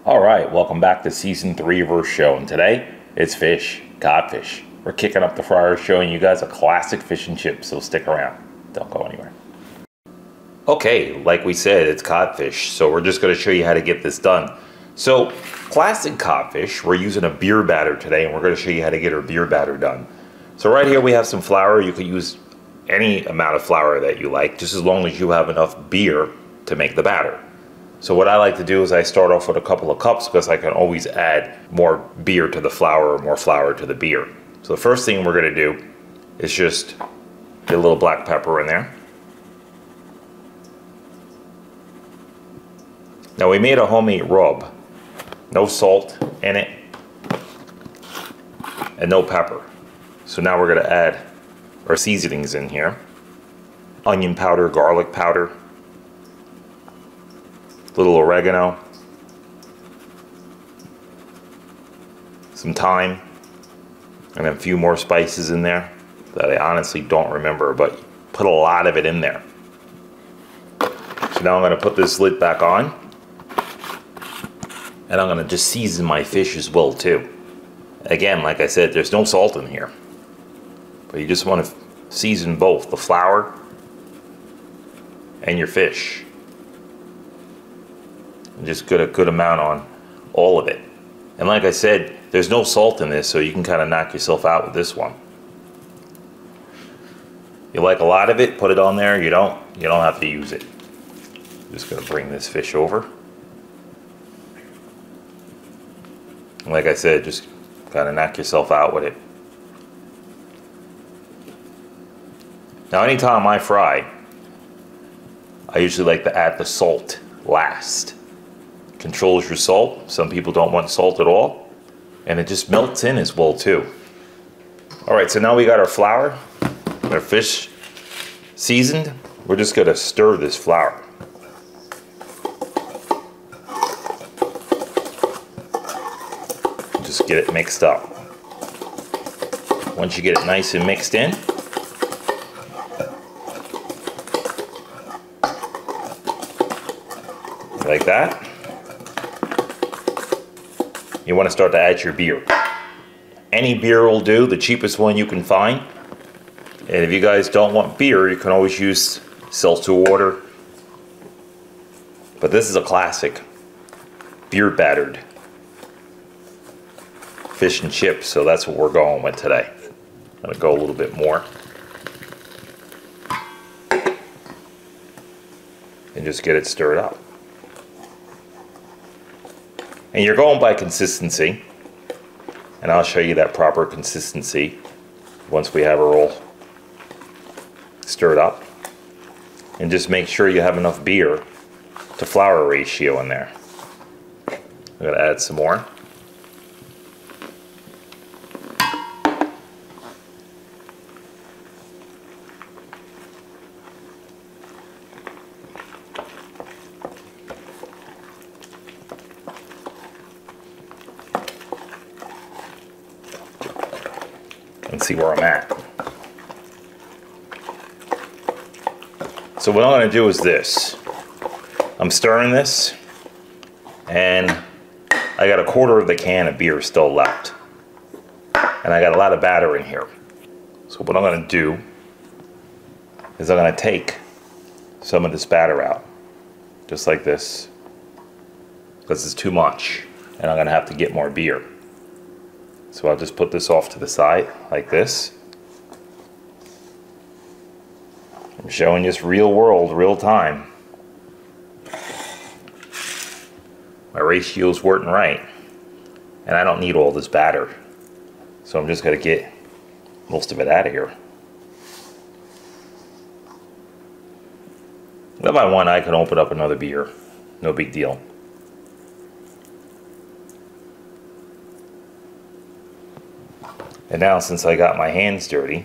All right, welcome back to season 3 of our show, and today it's fish, codfish. We're kicking up the fryer, showing you guys a classic fish and chip, so stick around. Don't go anywhere. Okay, like we said, it's codfish, so we're just going to show you how to get this done. So, classic codfish, we're using a beer batter today, and we're going to show you how to get our beer batter done. So right here we have some flour. You could use any amount of flour that you like, just as long as you have enough beer to make the batter. So what I like to do is I start off with a couple of cups because I can always add more beer to the flour or more flour to the beer. So the first thing we're going to do is just get a little black pepper in there. Now we made a homemade rub. No salt in it and no pepper. So now we're going to add our seasonings in here. Onion powder, garlic powder, little oregano, some thyme, and then a few more spices in there that I honestly don't remember, but put a lot of it in there. So now I'm going to put this lid back on, and I'm going to just season my fish as well too. Again, like I said, there's no salt in here, but you just want to season both the flour and your fish. And just get a good amount on all of it. And like I said, there's no salt in this, so you can kind of knock yourself out with this one. You like a lot of it, put it on there. You don't have to use it. Just gonna bring this fish over. And like I said, just kind of knock yourself out with it. Now anytime I fry, I usually like to add the salt last. Controls your salt. Some people don't want salt at all, and it just melts in as well too. Alright, so now we got our flour, our fish seasoned. We're just going to stir this flour. Just get it mixed up. Once you get it nice and mixed in, like that, you want to start to add your beer. Any beer will do, the cheapest one you can find. And if you guys don't want beer, you can always use seltzer water. But this is a classic beer battered fish and chips, so that's what we're going with today. I'm going to go a little bit more. And just get it stirred up. And you're going by consistency, and I'll show you that proper consistency once we have it all stirred up. And just make sure you have enough beer to flour ratio in there. I'm going to add some more. And see where I'm at. So what I'm going to do is this. I'm stirring this, and I got a quarter of the can of beer still left. And I got a lot of batter in here. So what I'm going to do is I'm going to take some of this batter out. Just like this. Because it's too much. And I'm going to have to get more beer. So I'll just put this off to the side like this. I'm showing you this real world, real time. My ratios weren't right. And I don't need all this batter. So I'm just going to get most of it out of here. If I want, I can open up another beer. No big deal. And now, since I got my hands dirty,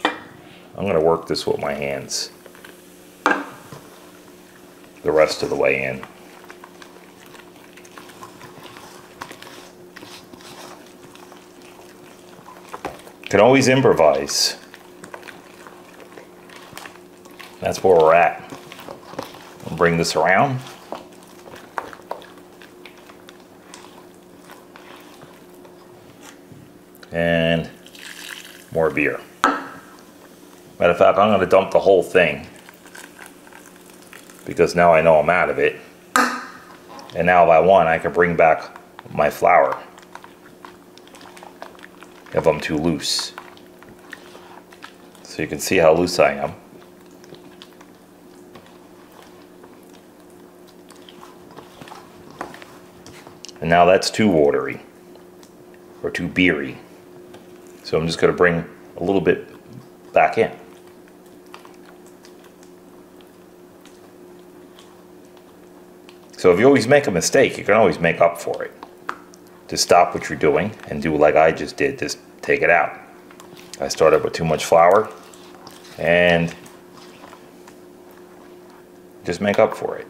I'm going to work this with my hands the rest of the way in. Can always improvise. That's where we're at. I'll bring this around. and more beer. Matter of fact, I'm going to dump the whole thing because now I know I'm out of it. And now if I want, I can bring back my flour if I'm too loose. So you can see how loose I am. And now that's too watery or too beery. So I'm just going to bring a little bit back in. So if you always make a mistake, you can always make up for it. Just stop what you're doing and do like I just did, just take it out. I started with too much flour and just make up for it.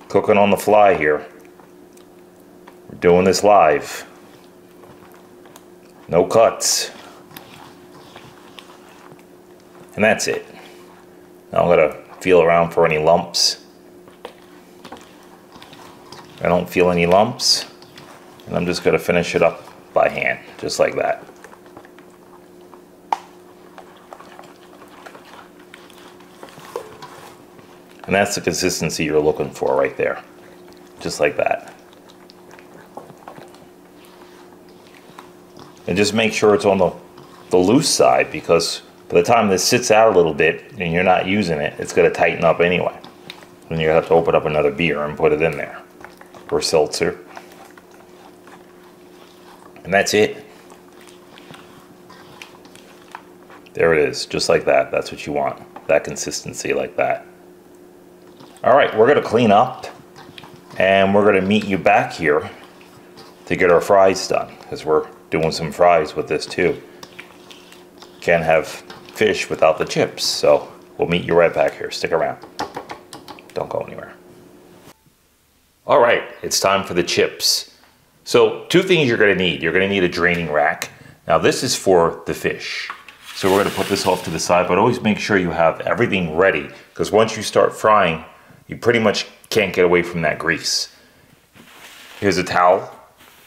Cooking on the fly here. We're doing this live. No cuts. And that's it. Now I'm going to feel around for any lumps. I don't feel any lumps, and I'm just going to finish it up by hand, just like that. And that's the consistency you're looking for right there, just like that. And just make sure it's on the loose side, because by the time this sits out a little bit and you're not using it, it's going to tighten up anyway. And you have to open up another beer and put it in there. Or seltzer. And that's it. There it is, just like that. That's what you want, that consistency like that. All right, we're gonna clean up and we're gonna meet you back here to get our fries done, because we're doing some fries with this too. Can't have fish without the chips, so we'll meet you right back here. Stick around. Don't go anywhere. All right, it's time for the chips. So two things you're going to need. You're going to need a draining rack. Now this is for the fish. So we're going to put this off to the side, but always make sure you have everything ready, because once you start frying, you pretty much can't get away from that grease. Here's a towel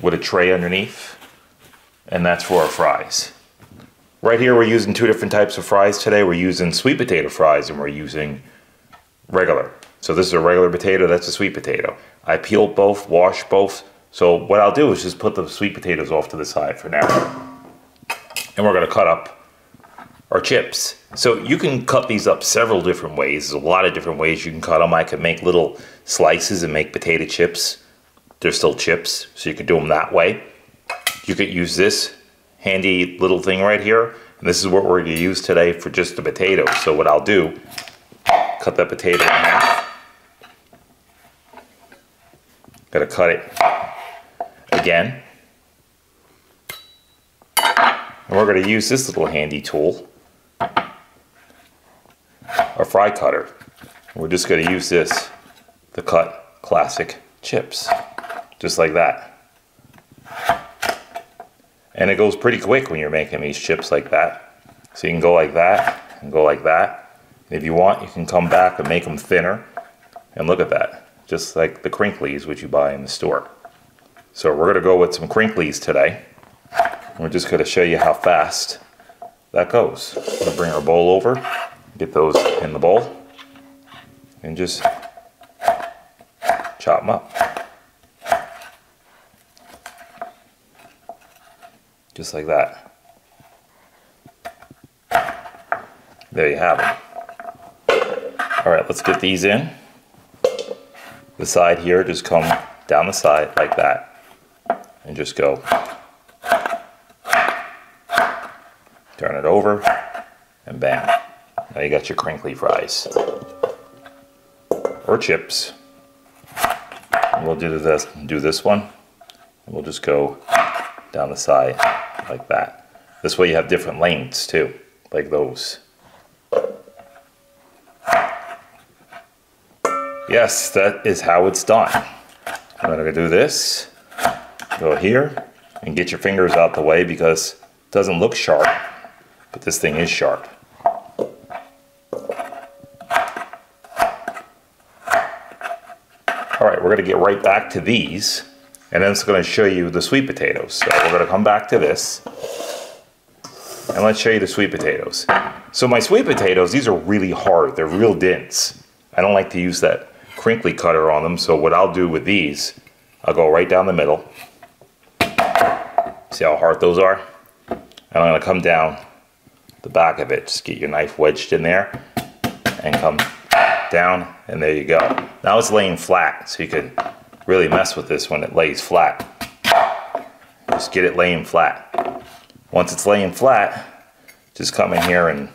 with a tray underneath, and that's for our fries. Right here we're using two different types of fries today. We're using sweet potato fries and we're using regular. So this is a regular potato, that's a sweet potato. I peeled both, washed both. So what I'll do is just put the sweet potatoes off to the side for now. And we're gonna cut up our chips. So you can cut these up several different ways. There's a lot of different ways you can cut them. I could make little slices and make potato chips. They're still chips, so you could do them that way. You could use this handy little thing right here. And this is what we're gonna use today for just the potatoes. So what I'll do, cut that potato in half. Gotta cut it again. And we're gonna use this little handy tool, our fry cutter. We're just gonna use this to cut classic chips, just like that. And it goes pretty quick when you're making these chips like that. So you can go like that and go like that. And if you want, you can come back and make them thinner. And look at that. Just like the crinklies which you buy in the store. So we're going to go with some crinklies today. We're just going to show you how fast that goes. We're going to bring our bowl over, get those in the bowl, and just chop them up. Just like that. There you have them. All right, let's get these in. The side here, just come down the side like that and just go. Turn it over and bam. Now you got your crinkly fries or chips. And we'll do this one, and we'll just go down the side like that. This way you have different lengths too, like those. Yes, that is how it's done. I'm gonna do this, go here, and get your fingers out the way because it doesn't look sharp, but this thing is sharp. All right, we're gonna get right back to these, And then it's going to show you the sweet potatoes. So we're going to come back to this. And let's show you the sweet potatoes. So my sweet potatoes, these are really hard. They're real dense. I don't like to use that crinkly cutter on them. So what I'll do with these, I'll go right down the middle. See how hard those are? And I'm going to come down the back of it. Just get your knife wedged in there and come down, and there you go. Now it's laying flat, so you can really mess with this when it lays flat. Just get it laying flat. Once it's laying flat, just come in here and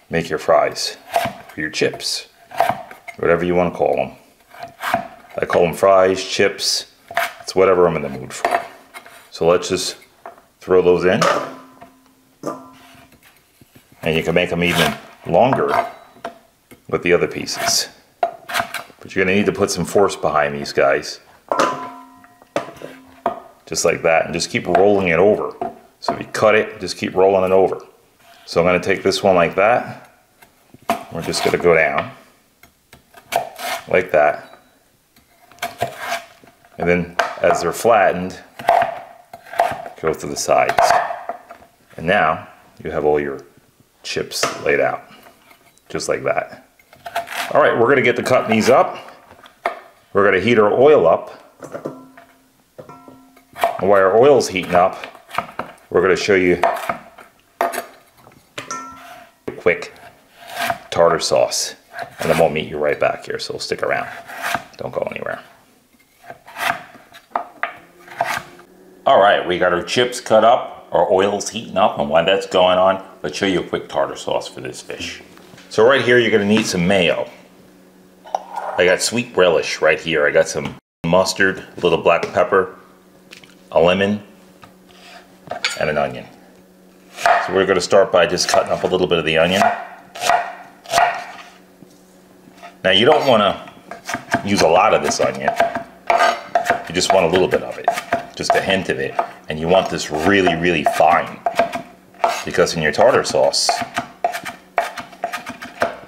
make your fries, or your chips, whatever you want to call them. I call them fries, chips, it's whatever I'm in the mood for. So let's just throw those in. And you can make them even longer with the other pieces. But you're going to need to put some force behind these guys. Just like that. And just keep rolling it over. So if you cut it, just keep rolling it over. So I'm going to take this one like that. We're just going to go down. Like that. And then as they're flattened, go to the sides. And now you have all your chips laid out. Just like that. All right, we're going to get to cutting these up. We're going to heat our oil up. And while our oil's heating up, we're going to show you a quick tartar sauce. And then we'll meet you right back here, so stick around. Don't go anywhere. All right, we got our chips cut up, our oil's heating up, and while that's going on, let's show you a quick tartar sauce for this fish. So right here, you're going to need some mayo. I got sweet relish right here. I got some mustard, a little black pepper, a lemon, and an onion. So we're going to start by just cutting up a little bit of the onion. Now you don't want to use a lot of this onion. You just want a little bit of it, just a hint of it. And you want this really, really fine. Because in your tartar sauce,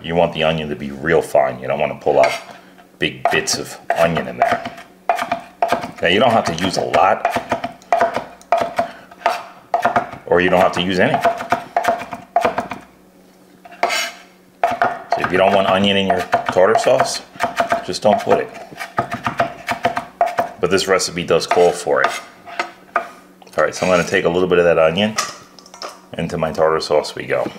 you want the onion to be real fine. You don't want to pull out big bits of onion in there. Now you don't have to use a lot, or you don't have to use any. So if you don't want onion in your tartar sauce, just don't put it. But this recipe does call for it. All right, so I'm going to take a little bit of that onion. Into my tartar sauce we go.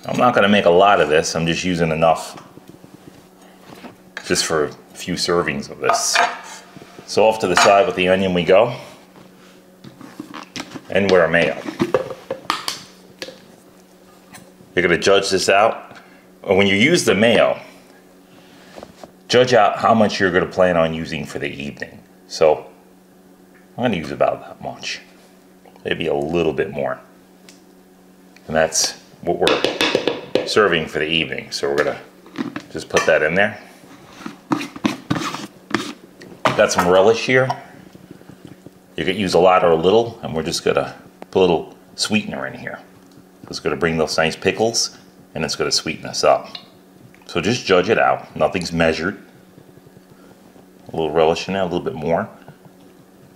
I'm not going to make a lot of this. I'm just using enough just for a few servings of this. So off to the side with the onion we go. And with our mayo. You're going to judge this out. When you use the mayo, judge out how much you're going to plan on using for the evening. So I'm going to use about that much. Maybe a little bit more. And that's what we're serving for the evening. So we're gonna just put that in there. Got some relish here. You could use a lot or a little, and we're just gonna put a little sweetener in here. It's gonna bring those nice pickles, and it's gonna sweeten us up. So just judge it out. Nothing's measured. A little relish in there, a little bit more.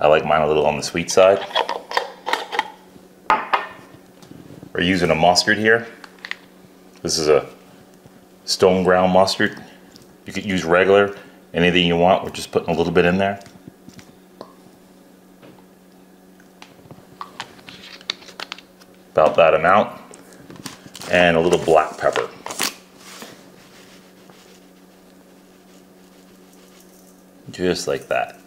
I like mine a little on the sweet side. We're using a mustard here. This is a stone ground mustard. You could use regular, anything you want. We're just putting a little bit in there. About that amount. And a little black pepper. Just like that.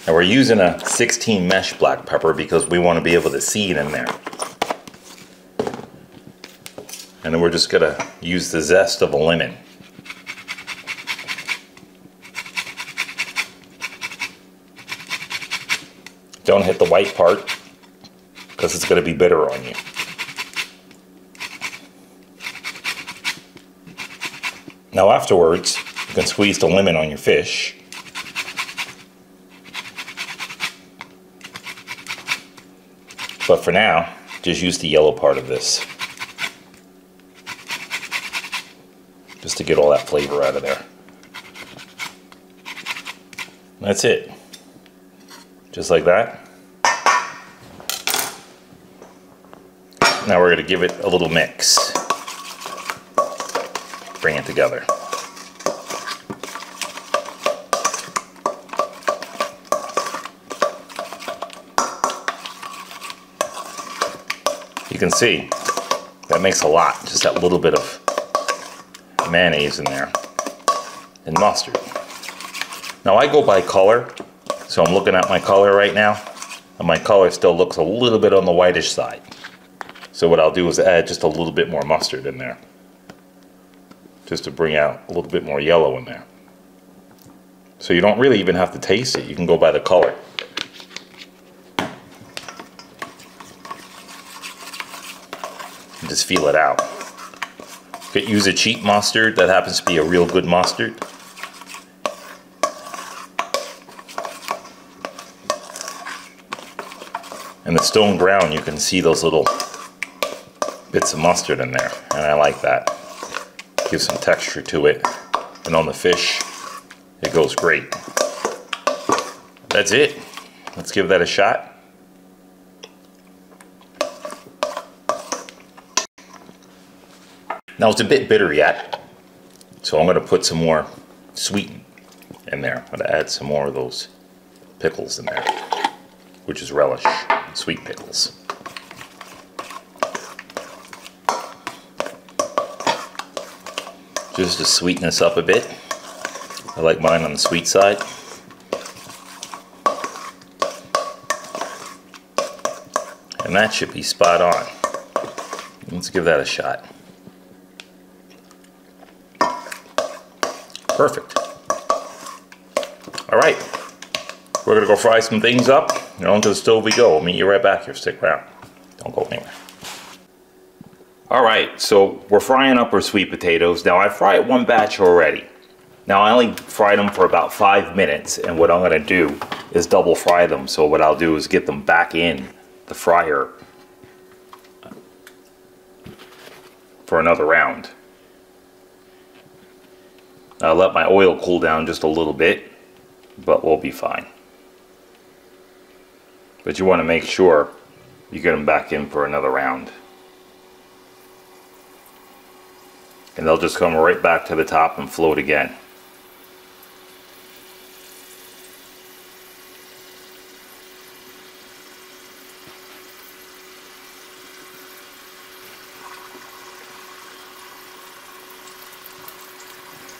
And we're using a 16 mesh black pepper because we want to be able to see it in there. And then we're just gonna use the zest of a lemon. Don't hit the white part because it's gonna be bitter on you. Now afterwards, you can squeeze the lemon on your fish. But for now, just use the yellow part of this. Just to get all that flavor out of there. That's it. just like that. Now we're going to give it a little mix. Bring it together. You can see that makes a lot, just that little bit of mayonnaise in there and mustard. Now I go by color, so I'm looking at my color right now, and my color still looks a little bit on the whitish side. So what I'll do is add just a little bit more mustard in there, just to bring out a little bit more yellow in there. So you don't really even have to taste it, you can go by the color. And just feel it out. You could use a cheap mustard that happens to be a real good mustard. In the stone ground you can see those little bits of mustard in there, and I like that. Gives some texture to it, and on the fish it goes great. That's it. Let's give that a shot. Now it's a bit bitter yet, so I'm going to put some more sweeten in there. I'm going to add some more of those pickles in there, which is relish, sweet pickles. Just to sweeten this up a bit. I like mine on the sweet side. And that should be spot on. Let's give that a shot. Perfect. Alright, we're gonna go fry some things up, and onto the stove we go. I'll meet you right back here. Stick around. Don't go anywhere. Alright, so we're frying up our sweet potatoes. Now I fried one batch already. Now I only fried them for about 5 minutes, and what I'm going to do is double fry them. So what I'll do is get them back in the fryer for another round. I'll let my oil cool down just a little bit, but we'll be fine. But you want to make sure you get them back in for another round. And they'll just come right back to the top and float again.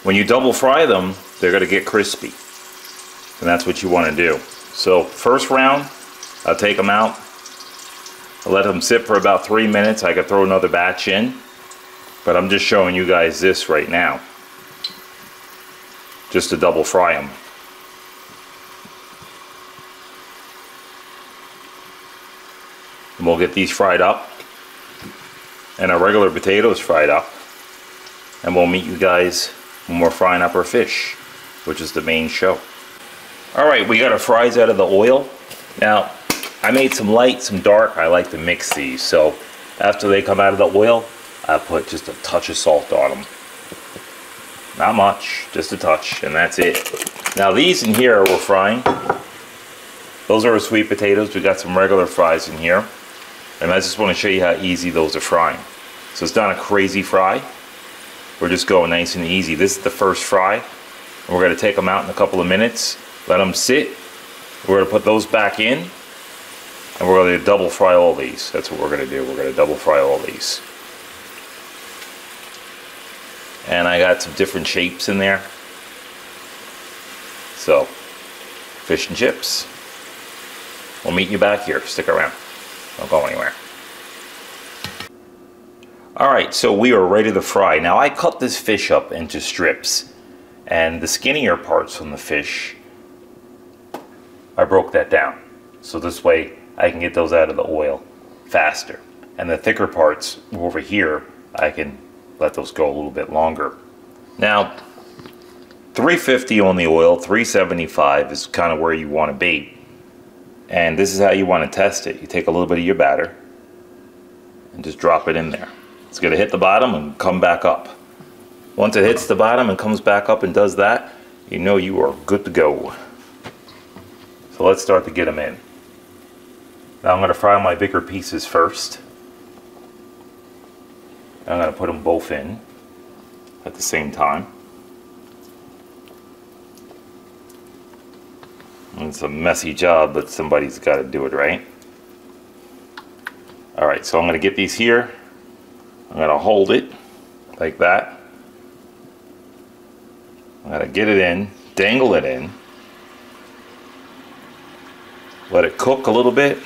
When you double fry them, they're going to get crispy. And that's what you want to do. So first round, I'll take them out. I'll let them sit for about 3 minutes. I could throw another batch in. But I'm just showing you guys this right now. Just to double fry them. And we'll get these fried up. And our regular potatoes fried up. And we'll meet you guys when we're frying up our fish, which is the main show. Alright, we got our fries out of the oil. Now, I made some light, some dark. I like to mix these. So after they come out of the oil, I put just a touch of salt on them. Not much, just a touch, and that's it. Now these in here we're frying. Those are our sweet potatoes. We got some regular fries in here. And I just want to show you how easy those are frying. So it's not a crazy fry. We're just going nice and easy. This is the first fry. And we're going to take them out in a couple of minutes. Let them sit. We're going to put those back in. And we're going to double fry all these. That's what we're going to do. We're going to double fry all these. And I got some different shapes in there. So, fish and chips. We'll meet you back here. Stick around. Don't go anywhere. Alright, so we are ready to fry. Now I cut this fish up into strips. And the skinnier parts from the fish, I broke that down. So this way I can get those out of the oil faster. And the thicker parts over here, I can let those go a little bit longer. Now, 350 on the oil, 375 is kind of where you want to be. And this is how you want to test it. You take a little bit of your batter and just drop it in there. It's going to hit the bottom and come back up. Once it hits the bottom and comes back up and does that, you know you are good to go. So let's start to get them in. Now I'm going to fry my bigger pieces first. I'm going to put them both in at the same time. It's a messy job, but somebody's got to do it, right? Alright, so I'm going to get these here. I'm going to hold it like that. I'm going to get it in, dangle it in. Let it cook a little bit.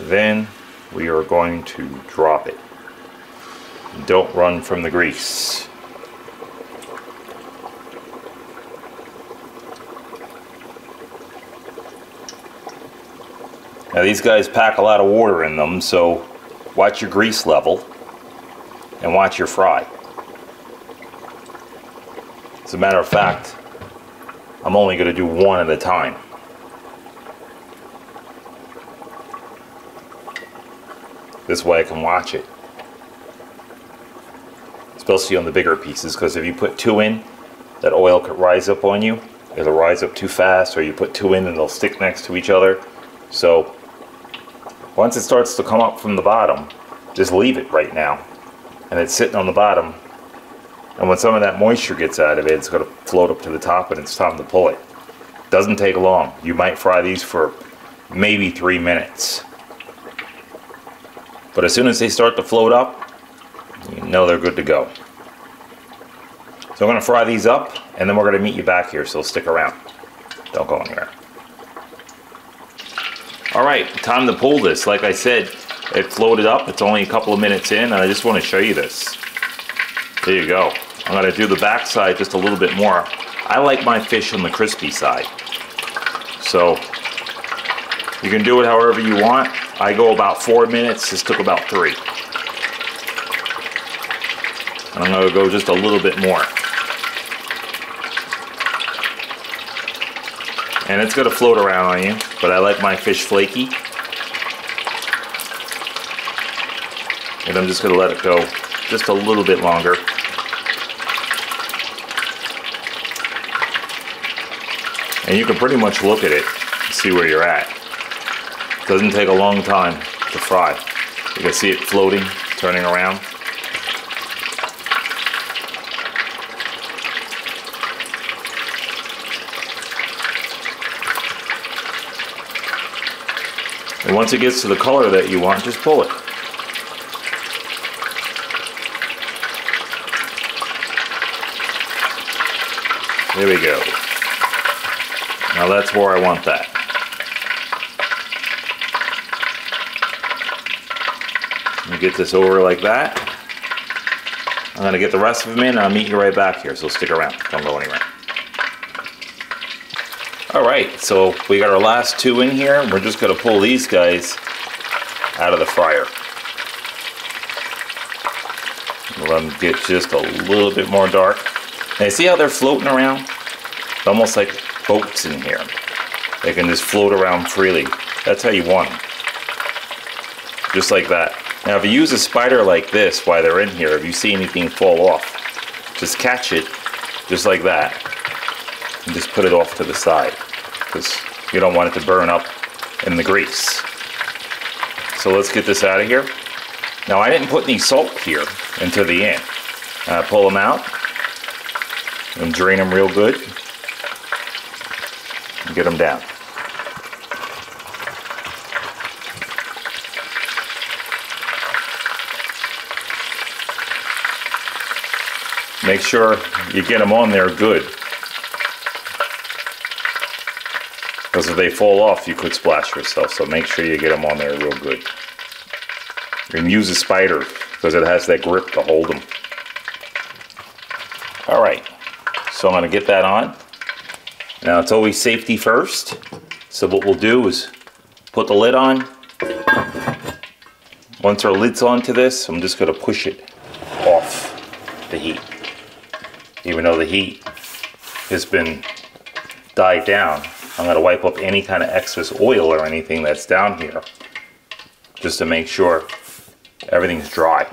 Then we are going to drop it. Don't run from the grease. Now these guys pack a lot of water in them, so watch your grease level and watch your fry. As a matter of fact, I'm only going to do one at a time. This way I can watch it. Especially on the bigger pieces, because if you put two in, that oil could rise up on you. It'll rise up too fast, or you put two in and they'll stick next to each other. So once it starts to come up from the bottom, just leave it right now. And it's sitting on the bottom. And when some of that moisture gets out of it, it's going to float up to the top and it's time to pull it. Doesn't take long. You might fry these for maybe 3 minutes. But as soon as they start to float up, you know they're good to go. So I'm going to fry these up, and then we're going to meet you back here, so stick around. Don't go anywhere. Alright, time to pull this. Like I said, it floated up. It's only a couple of minutes in, and I just want to show you this. There you go. I'm going to do the back side just a little bit more. I like my fish on the crispy side. So you can do it however you want. I go about 4 minutes. This took about 3. And I'm going to go just a little bit more. And it's going to float around on you, but I like my fish flaky. And I'm just going to let it go just a little bit longer. And you can pretty much look at it and see where you're at. It doesn't take a long time to fry. You can see it floating, turning around. And once it gets to the color that you want, just pull it. There we go. Now that's where I want that. Let me get this over like that. I'm going to get the rest of them in and I'll meet you right back here, so stick around. Don't go anywhere. Alright, so we got our last 2 in here. We're just going to pull these guys out of the fryer. Let them get just a little bit more dark. Now you see how they're floating around? It's almost like boats in here. They can just float around freely. That's how you want them. Just like that. Now if you use a spider like this while they're in here, if you see anything fall off, just catch it just like that. And just put it off to the side, because you don't want it to burn up in the grease. So let's get this out of here. Now I didn't put any salt here until the end. Pull them out and drain them real good and get them down. Make sure you get them on there good, because if they fall off you could splash yourself, so make sure you get them on there real good. You can use a spider because it has that grip to hold them. Alright, so I'm going to get that on. Now it's always safety first, so what we'll do is put the lid on. Once our lid's onto this, I'm just going to push it off the heat. Even though the heat has been died down, I'm going to wipe up any kind of excess oil or anything that's down here, just to make sure everything's dry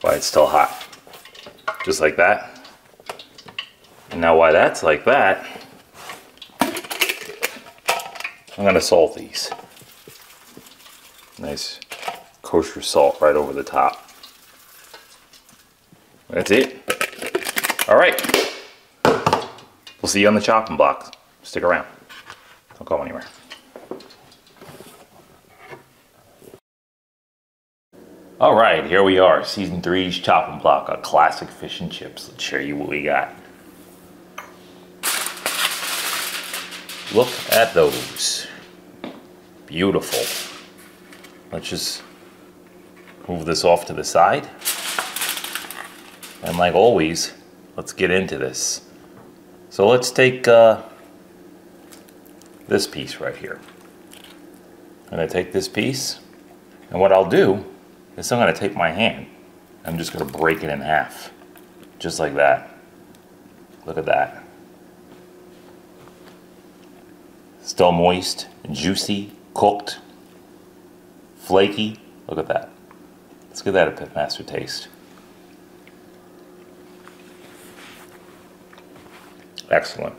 while it's still hot. Just like that. And now while that's like that, I'm gonna salt these. Nice kosher salt right over the top. That's it. All right. We'll see you on the chopping block. Stick around. Don't go anywhere. All right, here we are, season 3's chopping block, a classic fish and chips. Let's show you what we got. Look at those. Beautiful. Let's just move this off to the side. And like always, let's get into this. So let's take this piece right here. I'm gonna take this piece, and what I'll do is I'm gonna take my hand, I'm just gonna break it in half. Just like that. Look at that. Still moist, juicy, cooked, flaky. Look at that. Let's give that a pitmaster taste. Excellent.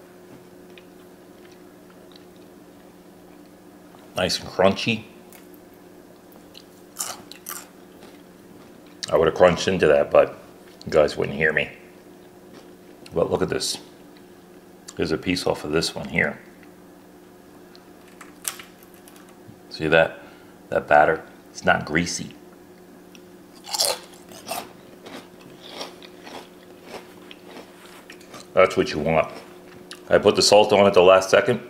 Nice and crunchy. I would have crunched into that, but you guys wouldn't hear me. But look at this. There's a piece off of this one here. See that? That batter? It's not greasy. That's what you want. I put the salt on at the last second.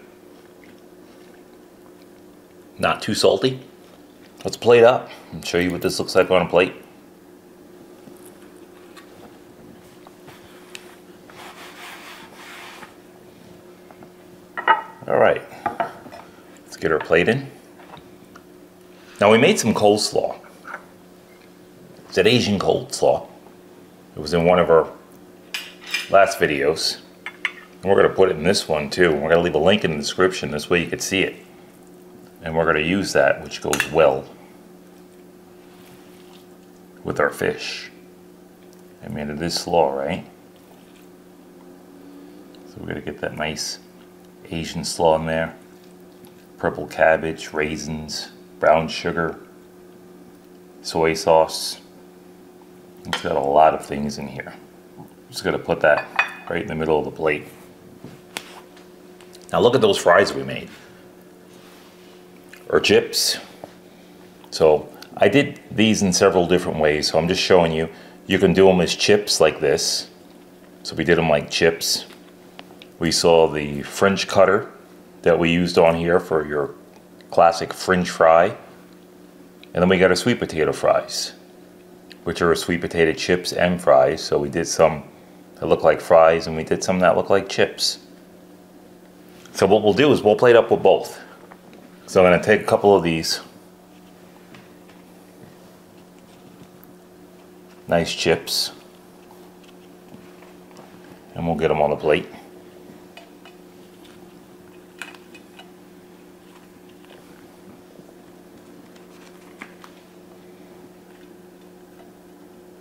Not too salty. Let's plate up and show you what this looks like on a plate. All right, let's get our plate in. Now we made some coleslaw. It's an Asian coleslaw. It was in one of our last videos. And we're gonna put it in this one too. We're gonna leave a link in the description, this way you can see it. And we're gonna use that, which goes well with our fish. I mean, it is slaw, right? So we're gonna get that nice Asian slaw in there. Purple cabbage, raisins, brown sugar, soy sauce. It's got a lot of things in here. Just gonna put that right in the middle of the plate. Now look at those fries we made. Or chips. So I did these in several different ways, so I'm just showing you. You can do them as chips like this. So we did them like chips. We saw the French cutter that we used on here for your classic French fry. And then we got our sweet potato fries, which are sweet potato chips and fries. So we did some that look like fries, and we did some that look like chips. So what we'll do is we'll plate up with both. So I'm going to take a couple of these nice chips, and we'll get them on the plate.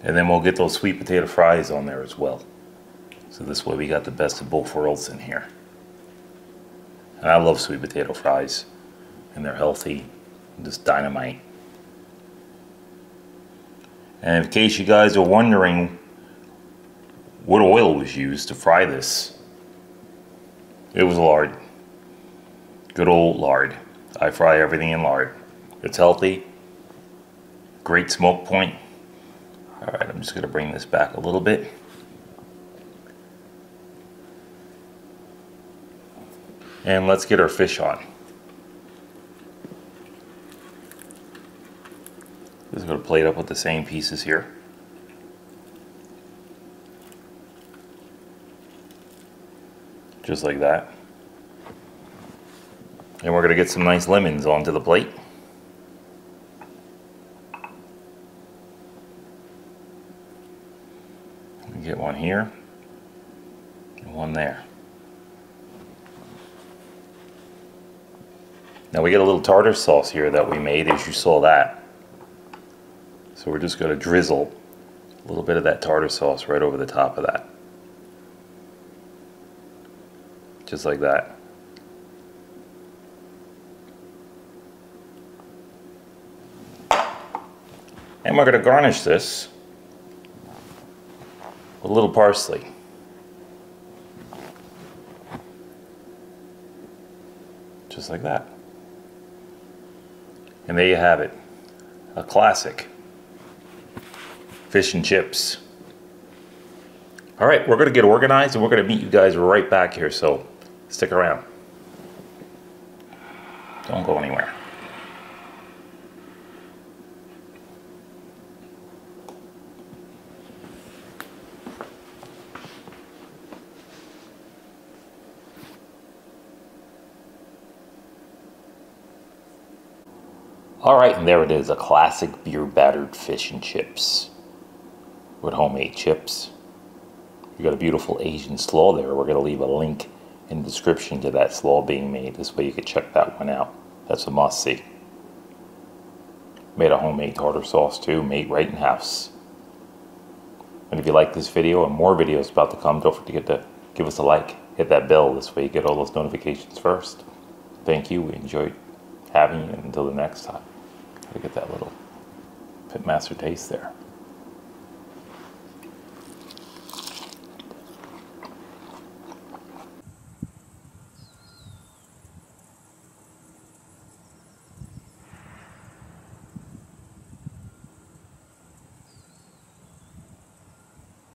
And then we'll get those sweet potato fries on there as well. So this way we got the best of both worlds in here. And I love sweet potato fries. And they're healthy, just dynamite. And in case you guys are wondering what oil was used to fry this, it was lard. Good old lard. I fry everything in lard. It's healthy, great smoke point. All right, I'm just gonna bring this back a little bit. And let's get our fish on. Just gonna plate up with the same pieces here. Just like that. And we're gonna get some nice lemons onto the plate. Get one here and one there. Now we get a little tartar sauce here that we made, as you saw that. So we're just going to drizzle a little bit of that tartar sauce right over the top of that. Just like that. we're going to garnish this with a little parsley. Just like that. And there you have it. A classic fish and chips. All right, we're going to get organized and we're going to meet you guys right back here, so stick around. Don't go anywhere. All right, and there it is, a classic beer battered fish and chips with homemade chips. You got a beautiful Asian slaw there. We're going to leave a link in the description to that slaw being made. This way you can check that one out. That's a must see. Made a homemade tartar sauce too, made right in house. And if you like this video and more videos about to come, don't forget to give us a like, hit that bell. This way you get all those notifications first. Thank you. We enjoyed having you. Until the next time. Look at that little Pitmaster taste there.